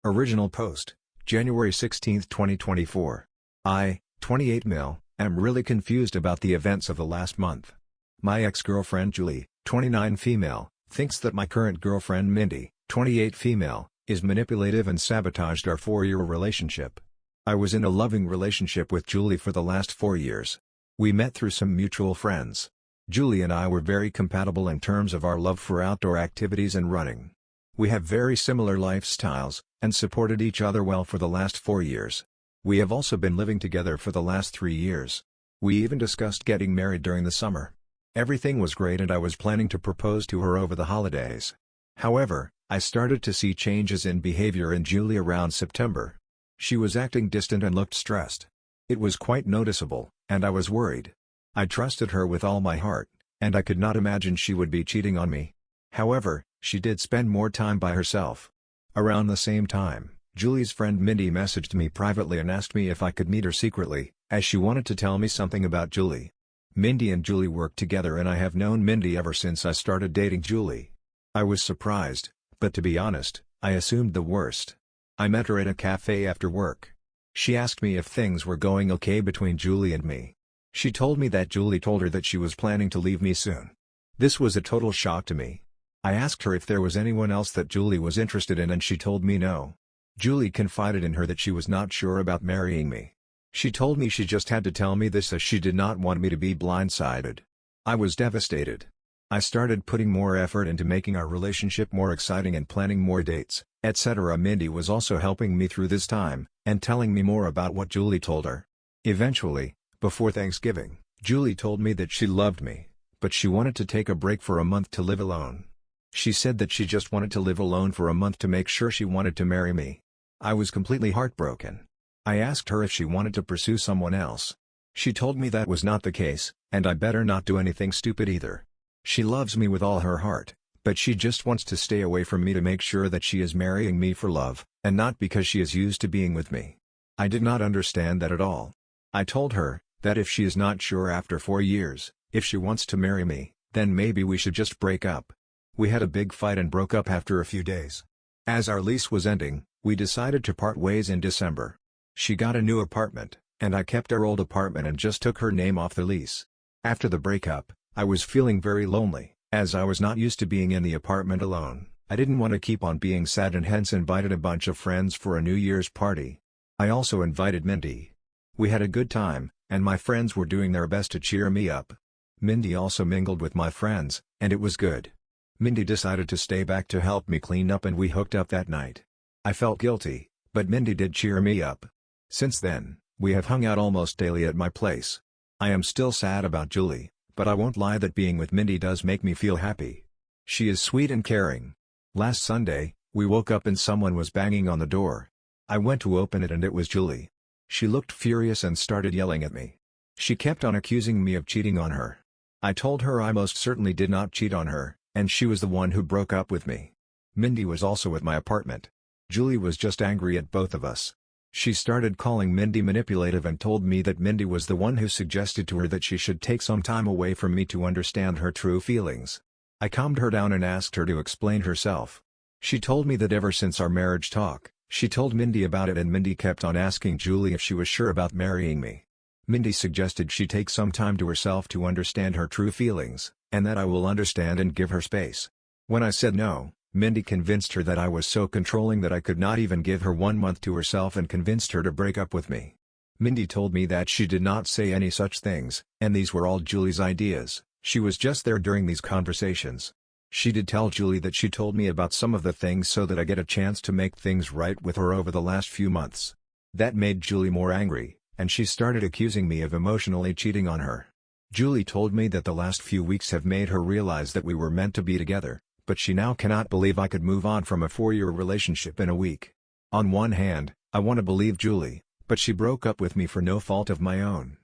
Original post, January 16, 2024. I, 28 mil, am really confused about the events of the last month. My ex-girlfriend Julie, 29 female, thinks that my current girlfriend Mindy, 28 female, is manipulative and sabotaged our 4-year relationship. I was in a loving relationship with Julie for the last 4 years. We met through some mutual friends. Julie and I were very compatible in terms of our love for outdoor activities and running. We have very similar lifestyles, and supported each other well for the last 4 years. We have also been living together for the last 3 years. We even discussed getting married during the summer. Everything was great and I was planning to propose to her over the holidays. However, I started to see changes in behavior in Julie around September. She was acting distant and looked stressed. It was quite noticeable, and I was worried. I trusted her with all my heart, and I could not imagine she would be cheating on me. However, she did spend more time by herself. Around the same time, Julie's friend Mindy messaged me privately and asked me if I could meet her secretly, as she wanted to tell me something about Julie. Mindy and Julie work together and I have known Mindy ever since I started dating Julie. I was surprised, but to be honest, I assumed the worst. I met her at a cafe after work. She asked me if things were going okay between Julie and me. She told me that Julie told her that she was planning to leave me soon. This was a total shock to me. I asked her if there was anyone else that Julie was interested in and she told me no. Julie confided in her that she was not sure about marrying me. She told me she just had to tell me this as she did not want me to be blindsided. I was devastated. I started putting more effort into making our relationship more exciting and planning more dates, etc. Mindy was also helping me through this time, and telling me more about what Julie told her. Eventually, before Thanksgiving, Julie told me that she loved me, but she wanted to take a break for a month to live alone. She said that she just wanted to live alone for a month to make sure she wanted to marry me. I was completely heartbroken. I asked her if she wanted to pursue someone else. She told me that was not the case, and I better not do anything stupid either. She loves me with all her heart, but she just wants to stay away from me to make sure that she is marrying me for love, and not because she is used to being with me. I did not understand that at all. I told her that if she is not sure after 4 years, if she wants to marry me, then maybe we should just break up. We had a big fight and broke up after a few days. As our lease was ending, we decided to part ways in December. She got a new apartment, and I kept our old apartment and just took her name off the lease. After the breakup, I was feeling very lonely, as I was not used to being in the apartment alone. I didn't want to keep on being sad and hence invited a bunch of friends for a New Year's party. I also invited Mindy. We had a good time, and my friends were doing their best to cheer me up. Mindy also mingled with my friends, and it was good. Mindy decided to stay back to help me clean up and we hooked up that night. I felt guilty, but Mindy did cheer me up. Since then, we have hung out almost daily at my place. I am still sad about Julie, but I won't lie that being with Mindy does make me feel happy. She is sweet and caring. Last Sunday, we woke up and someone was banging on the door. I went to open it and it was Julie. She looked furious and started yelling at me. She kept on accusing me of cheating on her. I told her I most certainly did not cheat on her, and she was the one who broke up with me. Mindy was also at my apartment. Julie was just angry at both of us. She started calling Mindy manipulative and told me that Mindy was the one who suggested to her that she should take some time away from me to understand her true feelings. I calmed her down and asked her to explain herself. She told me that ever since our marriage talk, she told Mindy about it and Mindy kept on asking Julie if she was sure about marrying me. Mindy suggested she take some time to herself to understand her true feelings, and that I will understand and give her space. When I said no, Mindy convinced her that I was so controlling that I could not even give her 1 month to herself and convinced her to break up with me. Mindy told me that she did not say any such things, and these were all Julie's ideas. She was just there during these conversations. She did tell Julie that she told me about some of the things so that I get a chance to make things right with her over the last few months. That made Julie more angry, and she started accusing me of emotionally cheating on her. Julie told me that the last few weeks have made her realize that we were meant to be together, but she now cannot believe I could move on from a 4-year relationship in a week. On one hand, I want to believe Julie, but she broke up with me for no fault of my own.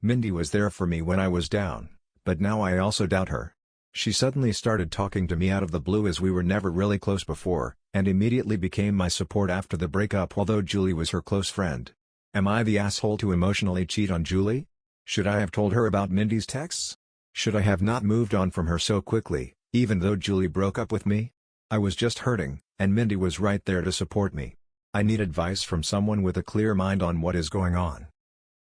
Mindy was there for me when I was down, but now I also doubt her. She suddenly started talking to me out of the blue as we were never really close before, and immediately became my support after the breakup although Julie was her close friend. Am I the asshole to emotionally cheat on Julie? Should I have told her about Mindy's texts? Should I have not moved on from her so quickly, even though Julie broke up with me? I was just hurting, and Mindy was right there to support me. I need advice from someone with a clear mind on what is going on.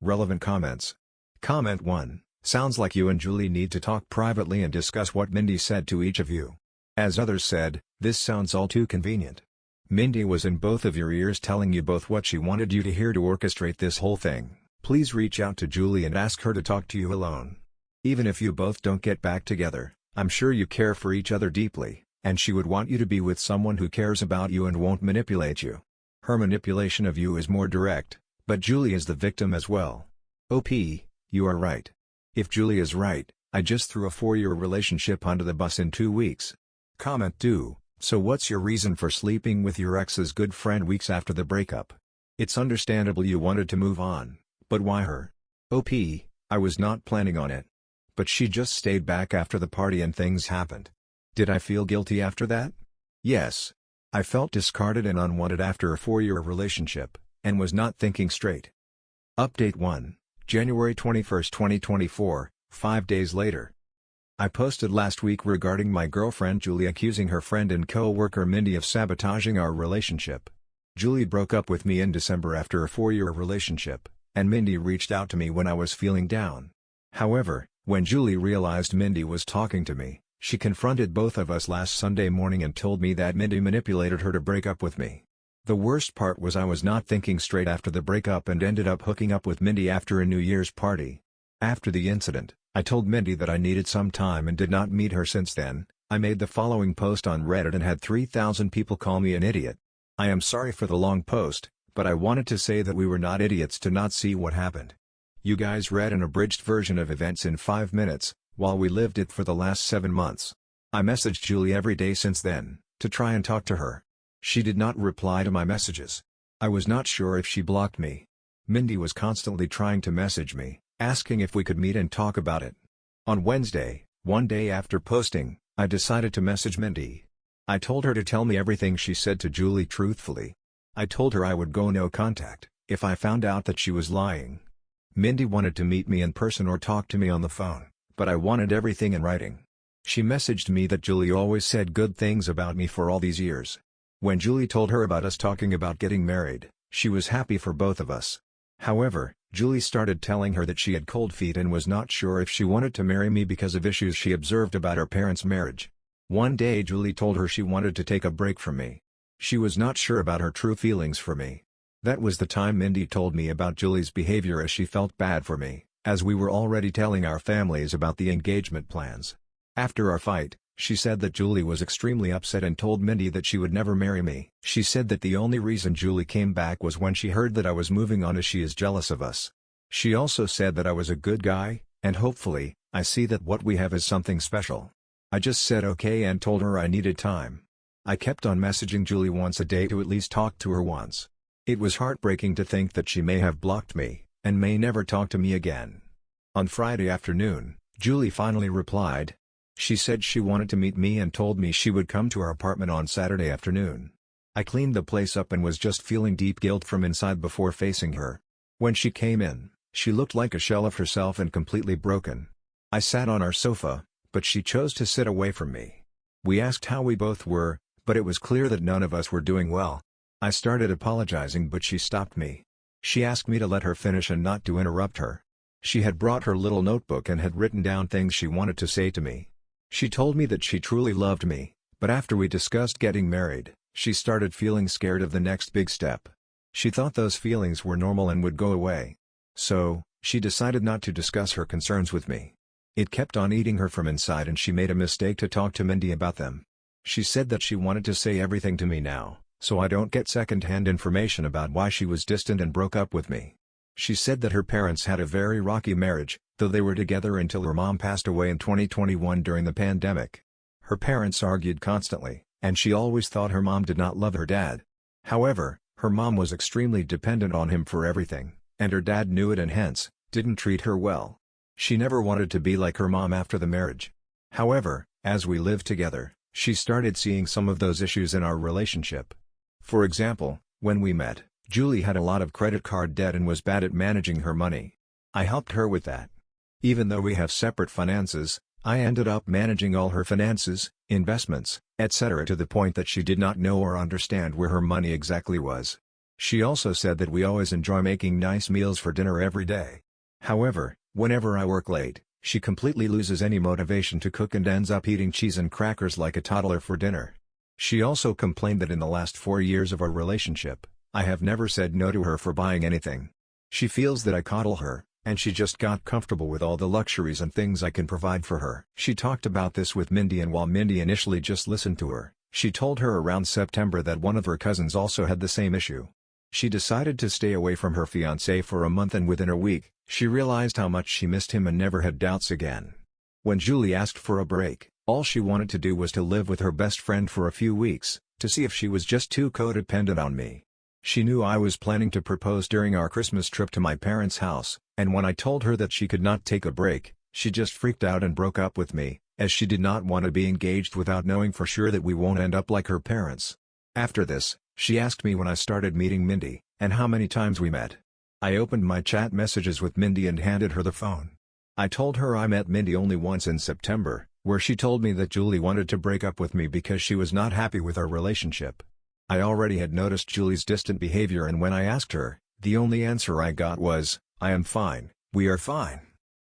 Relevant comments. Comment 1. Sounds like you and Julie need to talk privately and discuss what Mindy said to each of you. As others said, this sounds all too convenient. Mindy was in both of your ears telling you both what she wanted you to hear to orchestrate this whole thing. Please reach out to Julie and ask her to talk to you alone. Even if you both don't get back together, I'm sure you care for each other deeply, and she would want you to be with someone who cares about you and won't manipulate you. Her manipulation of you is more direct, but Julie is the victim as well. OP, you are right. If Julie is right, I just threw a 4-year relationship under the bus in 2 weeks. Comment 2. So what's your reason for sleeping with your ex's good friend weeks after the breakup? It's understandable you wanted to move on, but why her? OP, I was not planning on it. But she just stayed back after the party and things happened. Did I feel guilty after that? Yes. I felt discarded and unwanted after a 4-year relationship, and was not thinking straight. Update 1, January 21, 2024, 5 days later. I posted last week regarding my girlfriend Julie accusing her friend and co-worker Mindy of sabotaging our relationship. Julie broke up with me in December after a 4-year relationship, and Mindy reached out to me when I was feeling down. However, when Julie realized Mindy was talking to me, she confronted both of us last Sunday morning and told me that Mindy manipulated her to break up with me. The worst part was I was not thinking straight after the breakup and ended up hooking up with Mindy after a New Year's party. After the incident, I told Mindy that I needed some time and did not meet her since then. I made the following post on Reddit and had 3,000 people call me an idiot. I am sorry for the long post, but I wanted to say that we were not idiots to not see what happened. You guys read an abridged version of events in 5 minutes, while we lived it for the last 7 months. I messaged Julie every day since then, to try and talk to her. She did not reply to my messages. I was not sure if she blocked me. Mindy was constantly trying to message me, asking if we could meet and talk about it. On Wednesday, one day after posting, I decided to message Mindy. I told her to tell me everything she said to Julie truthfully. I told her I would go no contact, if I found out that she was lying. Mindy wanted to meet me in person or talk to me on the phone, but I wanted everything in writing. She messaged me that Julie always said good things about me for all these years. When Julie told her about us talking about getting married, she was happy for both of us. However, Julie started telling her that she had cold feet and was not sure if she wanted to marry me because of issues she observed about her parents' marriage. One day Julie told her she wanted to take a break from me. She was not sure about her true feelings for me. That was the time Mindy told me about Julie's behavior as she felt bad for me, as we were already telling our families about the engagement plans. After our fight, she said that Julie was extremely upset and told Mindy that she would never marry me. She said that the only reason Julie came back was when she heard that I was moving on as she is jealous of us. She also said that I was a good guy, and hopefully, I see that what we have is something special. I just said okay and told her I needed time. I kept on messaging Julie once a day to at least talk to her once. It was heartbreaking to think that she may have blocked me, and may never talk to me again. On Friday afternoon, Julie finally replied. She said she wanted to meet me and told me she would come to our apartment on Saturday afternoon. I cleaned the place up and was just feeling deep guilt from inside before facing her. When she came in, she looked like a shell of herself and completely broken. I sat on our sofa, but she chose to sit away from me. We asked how we both were, but it was clear that none of us were doing well. I started apologizing but she stopped me. She asked me to let her finish and not to interrupt her. She had brought her little notebook and had written down things she wanted to say to me. She told me that she truly loved me, but after we discussed getting married, she started feeling scared of the next big step. She thought those feelings were normal and would go away. So, she decided not to discuss her concerns with me. It kept on eating her from inside and she made a mistake to talk to Mindy about them. She said that she wanted to say everything to me now, so I don't get second-hand information about why she was distant and broke up with me. She said that her parents had a very rocky marriage, though they were together until her mom passed away in 2021 during the pandemic. Her parents argued constantly, and she always thought her mom did not love her dad. However, her mom was extremely dependent on him for everything, and her dad knew it and hence, didn't treat her well. She never wanted to be like her mom after the marriage. However, as we lived together, she started seeing some of those issues in our relationship. For example, when we met, Julie had a lot of credit card debt and was bad at managing her money. I helped her with that. Even though we have separate finances, I ended up managing all her finances, investments, etc. to the point that she did not know or understand where her money exactly was. She also said that we always enjoy making nice meals for dinner every day. However, whenever I work late, she completely loses any motivation to cook and ends up eating cheese and crackers like a toddler for dinner. She also complained that in the last 4 years of our relationship, I have never said no to her for buying anything. She feels that I coddle her, and she just got comfortable with all the luxuries and things I can provide for her. She talked about this with Mindy, and while Mindy initially just listened to her, she told her around September that one of her cousins also had the same issue. She decided to stay away from her fiancé for a month, and within a week, she realized how much she missed him and never had doubts again. When Julie asked for a break, all she wanted to do was to live with her best friend for a few weeks, to see if she was just too codependent on me. She knew I was planning to propose during our Christmas trip to my parents' house, and when I told her that she could not take a break, she just freaked out and broke up with me, as she did not want to be engaged without knowing for sure that we won't end up like her parents. After this, she asked me when I started meeting Mindy, and how many times we met. I opened my chat messages with Mindy and handed her the phone. I told her I met Mindy only once in September, where she told me that Julie wanted to break up with me because she was not happy with our relationship. I already had noticed Julie's distant behavior, and when I asked her, the only answer I got was, "I am fine, we are fine."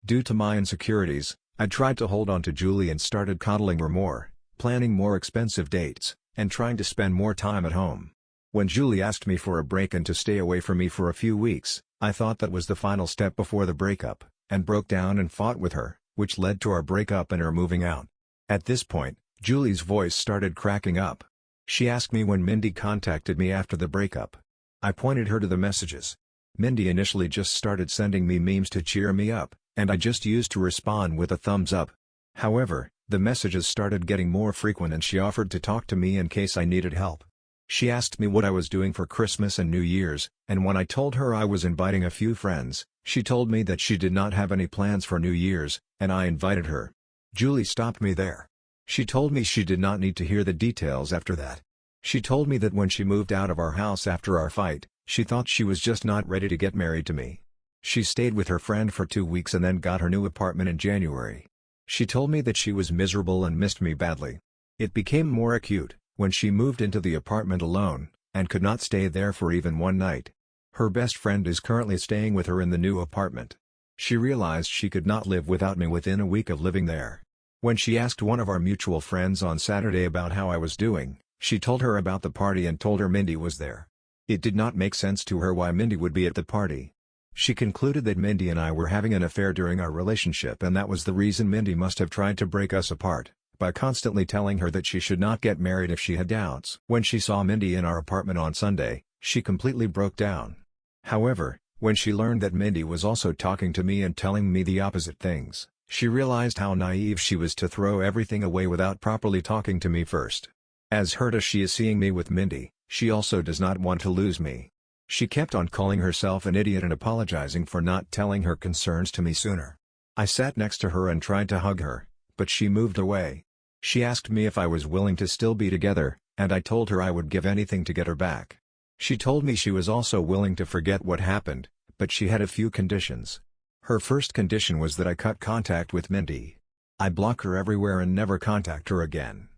Due to my insecurities, I tried to hold on to Julie and started coddling her more, planning more expensive dates, and trying to spend more time at home. When Julie asked me for a break and to stay away from me for a few weeks, I thought that was the final step before the breakup, and broke down and fought with her, which led to our breakup and her moving out. At this point, Julie's voice started cracking up. She asked me when Mindy contacted me after the breakup. I pointed her to the messages. Mindy initially just started sending me memes to cheer me up, and I just used to respond with a thumbs up. However, the messages started getting more frequent and she offered to talk to me in case I needed help. She asked me what I was doing for Christmas and New Year's, and when I told her I was inviting a few friends, she told me that she did not have any plans for New Year's, and I invited her. Julie stopped me there. She told me she did not need to hear the details after that. She told me that when she moved out of our house after our fight, she thought she was just not ready to get married to me. She stayed with her friend for 2 weeks and then got her new apartment in January. She told me that she was miserable and missed me badly. It became more acute when she moved into the apartment alone, and could not stay there for even one night. Her best friend is currently staying with her in the new apartment. She realized she could not live without me within a week of living there. When she asked one of our mutual friends on Saturday about how I was doing, she told her about the party and told her Mindy was there. It did not make sense to her why Mindy would be at the party. She concluded that Mindy and I were having an affair during our relationship, and that was the reason Mindy must have tried to break us apart, by constantly telling her that she should not get married if she had doubts. When she saw Mindy in our apartment on Sunday, she completely broke down. However, when she learned that Mindy was also talking to me and telling me the opposite things, she realized how naive she was to throw everything away without properly talking to me first. As hurt as she is seeing me with Mindy, she also does not want to lose me. She kept on calling herself an idiot and apologizing for not telling her concerns to me sooner. I sat next to her and tried to hug her, but she moved away. She asked me if I was willing to still be together, and I told her I would give anything to get her back. She told me she was also willing to forget what happened, but she had a few conditions. Her first condition was that I cut contact with Mindy. I block her everywhere and never contact her again.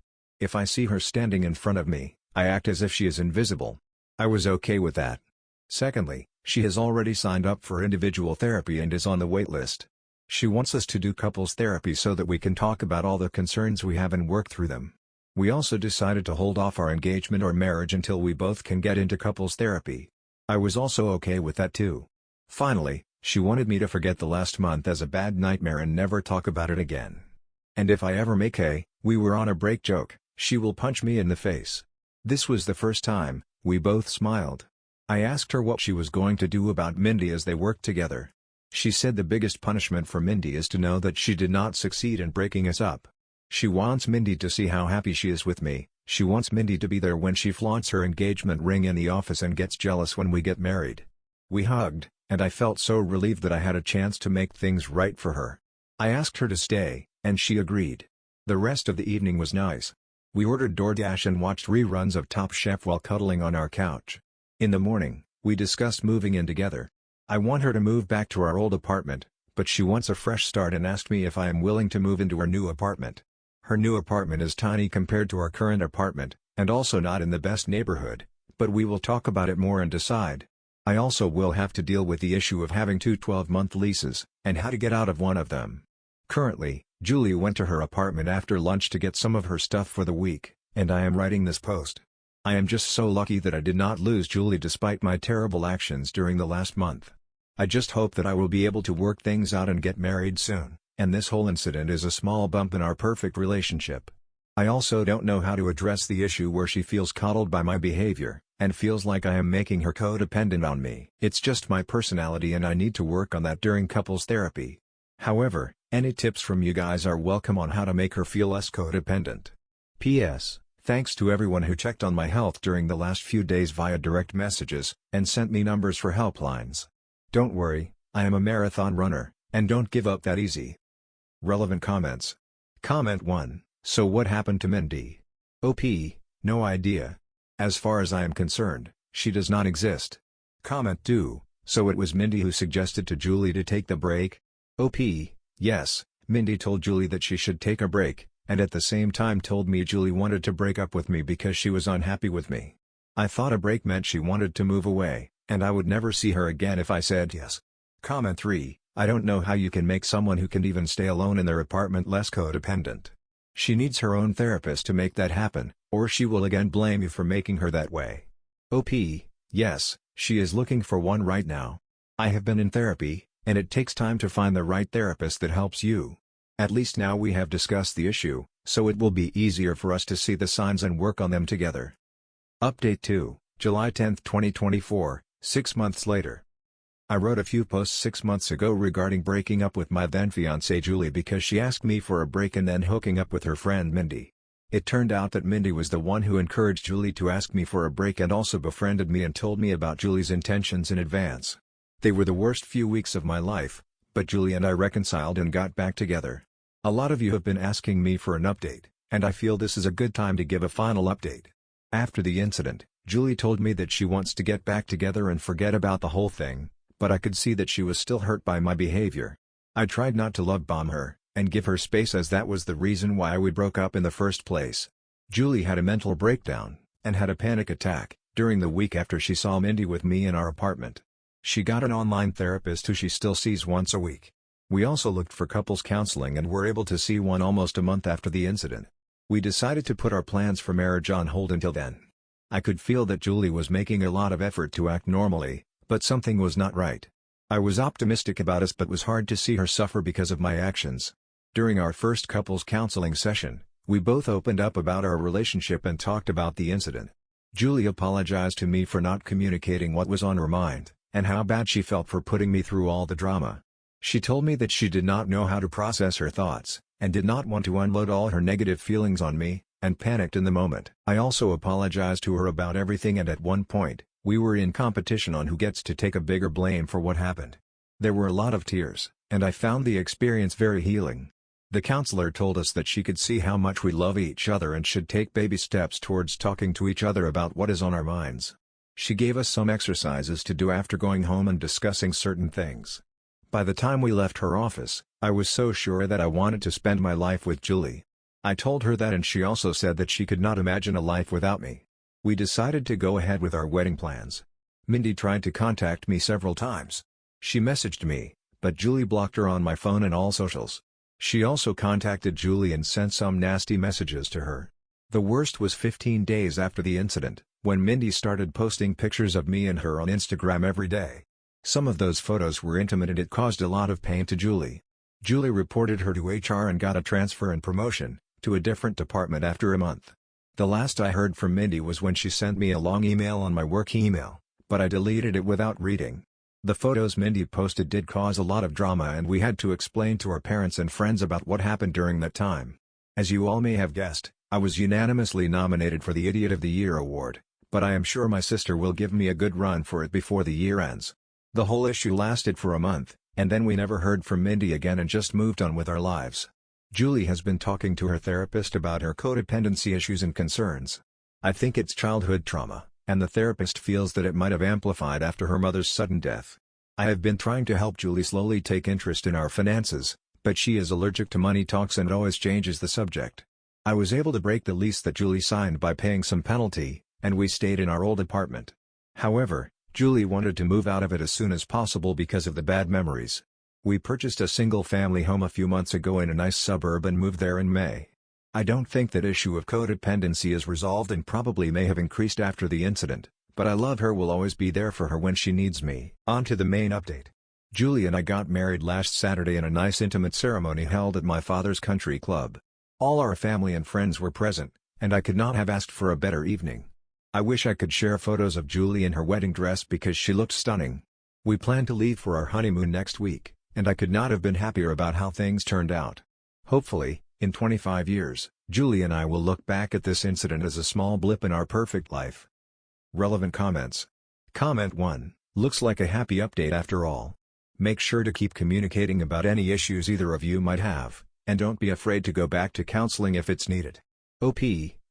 If I see her standing in front of me, I act as if she is invisible. I was okay with that. Secondly, she has already signed up for individual therapy and is on the wait list. She wants us to do couples therapy so that we can talk about all the concerns we have and work through them. We also decided to hold off our engagement or marriage until we both can get into couples therapy. I was also okay with that too. Finally, she wanted me to forget the last month as a bad nightmare and never talk about it again. And if I ever make a "we were on a break" joke, she will punch me in the face. This was the first time we both smiled. I asked her what she was going to do about Mindy as they worked together. She said the biggest punishment for Mindy is to know that she did not succeed in breaking us up. She wants Mindy to see how happy she is with me. She wants Mindy to be there when she flaunts her engagement ring in the office and gets jealous when we get married. We hugged, and I felt so relieved that I had a chance to make things right for her. I asked her to stay, and she agreed. The rest of the evening was nice. We ordered DoorDash and watched reruns of Top Chef while cuddling on our couch. In the morning, we discussed moving in together. I want her to move back to our old apartment, but she wants a fresh start and asked me if I am willing to move into her new apartment. Her new apartment is tiny compared to our current apartment, and also not in the best neighborhood, But we will talk about it more and decide. I also will have to deal with the issue of having two 12-month leases, and how to get out of one of them. Currently, Julie went to her apartment after lunch to get some of her stuff for the week, and I am writing this post. I am just so lucky that I did not lose Julie despite my terrible actions during the last month. I just hope that I will be able to work things out and get married soon, and this whole incident is a small bump in our perfect relationship. I also don't know how to address the issue where she feels coddled by my behavior, and feels like I am making her codependent on me. It's just my personality and I need to work on that during couples therapy. However, any tips from you guys are welcome on how to make her feel less codependent. P.S. Thanks to everyone who checked on my health during the last few days via direct messages, and sent me numbers for helplines. Don't worry, I am a marathon runner, and don't give up that easy. Relevant comments. Comment 1. So what happened to Mindy? OP, no idea. As far as I am concerned, she does not exist. Comment 2. So it was Mindy who suggested to Julie to take the break? OP, yes, Mindy told Julie that she should take a break, and at the same time told me Julie wanted to break up with me because she was unhappy with me. I thought a break meant she wanted to move away, and I would never see her again if I said yes. Comment 3. I don't know how you can make someone who can even stay alone in their apartment less codependent. She needs her own therapist to make that happen, or she will again blame you for making her that way. OP, yes, she is looking for one right now. I have been in therapy, and it takes time to find the right therapist that helps you. At least now we have discussed the issue, so it will be easier for us to see the signs and work on them together. Update 2, July 10, 2024, 6 months later. I wrote a few posts 6 months ago regarding breaking up with my then-fiancée Julie because she asked me for a break and then hooking up with her friend Mindy. It turned out that Mindy was the one who encouraged Julie to ask me for a break and also befriended me and told me about Julie's intentions in advance. They were the worst few weeks of my life, but Julie and I reconciled and got back together. A lot of you have been asking me for an update, and I feel this is a good time to give a final update. After the incident, Julie told me that she wants to get back together and forget about the whole thing, but I could see that she was still hurt by my behavior. I tried not to love bomb her, and give her space as that was the reason why we broke up in the first place. Julie had a mental breakdown, and had a panic attack, during the week after she saw Mindy with me in our apartment. She got an online therapist who she still sees once a week. We also looked for couples counseling and were able to see one almost a month after the incident. We decided to put our plans for marriage on hold until then. I could feel that Julie was making a lot of effort to act normally, but something was not right. I was optimistic about us but was hard to see her suffer because of my actions. During our first couples counseling session, we both opened up about our relationship and talked about the incident. Julie apologized to me for not communicating what was on her mind, and how bad she felt for putting me through all the drama. She told me that she did not know how to process her thoughts, and did not want to unload all her negative feelings on me, and panicked in the moment. I also apologized to her about everything and at one point, we were in competition on who gets to take a bigger blame for what happened. There were a lot of tears, and I found the experience very healing. The counselor told us that she could see how much we love each other and should take baby steps towards talking to each other about what is on our minds. She gave us some exercises to do after going home and discussing certain things. By the time we left her office, I was so sure that I wanted to spend my life with Julie. I told her that and she also said that she could not imagine a life without me. We decided to go ahead with our wedding plans. Mindy tried to contact me several times. She messaged me, but Julie blocked her on my phone and all socials. She also contacted Julie and sent some nasty messages to her. The worst was 15 days after the incident, when Mindy started posting pictures of me and her on Instagram every day. Some of those photos were intimate and it caused a lot of pain to Julie. Julie reported her to HR and got a transfer and promotion to a different department after a month. The last I heard from Mindy was when she sent me a long email on my work email, but I deleted it without reading. The photos Mindy posted did cause a lot of drama and we had to explain to our parents and friends about what happened during that time. As you all may have guessed, I was unanimously nominated for the Idiot of the Year award, but I am sure my sister will give me a good run for it before the year ends. The whole issue lasted for a month, and then we never heard from Mindy again and just moved on with our lives. Julie has been talking to her therapist about her codependency issues and concerns. I think it's childhood trauma, and the therapist feels that it might have amplified after her mother's sudden death. I have been trying to help Julie slowly take interest in our finances, but she is allergic to money talks and always changes the subject. I was able to break the lease that Julie signed by paying some penalty, and we stayed in our old apartment. However, Julie wanted to move out of it as soon as possible because of the bad memories. We purchased a single-family home a few months ago in a nice suburb and moved there in May. I don't think that issue of codependency is resolved and probably may have increased after the incident, but I love her, will always be there for her when she needs me. On to the main update. Julie and I got married last Saturday in a nice intimate ceremony held at my father's country club. All our family and friends were present, and I could not have asked for a better evening. I wish I could share photos of Julie in her wedding dress because she looked stunning. We plan to leave for our honeymoon next week, and I could not have been happier about how things turned out. Hopefully, in 25 years, Julie and I will look back at this incident as a small blip in our perfect life. Relevant comments. Comment 1. Looks like a happy update after all. Make sure to keep communicating about any issues either of you might have, and don't be afraid to go back to counseling if it's needed. OP,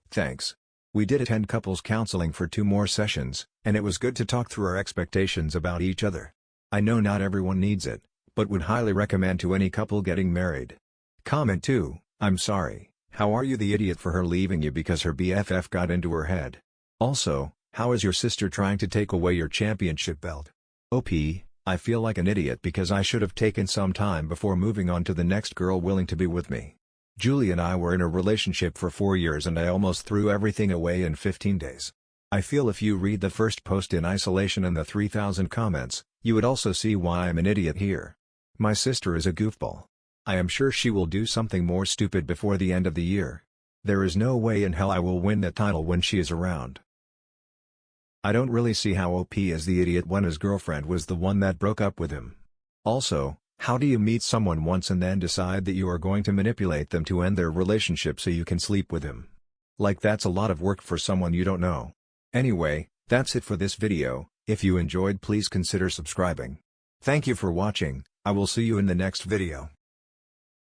thanks. We did attend couples counseling for 2 more sessions, and it was good to talk through our expectations about each other. I know not everyone needs it, but would highly recommend to any couple getting married. Comment 2. I'm sorry, how are you the idiot for her leaving you because her BFF got into her head? Also, how is your sister trying to take away your championship belt? OP, I feel like an idiot because I should have taken some time before moving on to the next girl willing to be with me. Julie and I were in a relationship for 4 years and I almost threw everything away in 15 days. I feel if you read the first post in isolation and the 3,000 comments, you would also see why I'm an idiot here. My sister is a goofball. I am sure she will do something more stupid before the end of the year. There is no way in hell I will win that title when she is around. I don't really see how OP is the idiot when his girlfriend was the one that broke up with him. Also, how do you meet someone once and then decide that you are going to manipulate them to end their relationship so you can sleep with him? Like, that's a lot of work for someone you don't know. Anyway, that's it for this video. If you enjoyed, please consider subscribing. Thank you for watching. I will see you in the next video.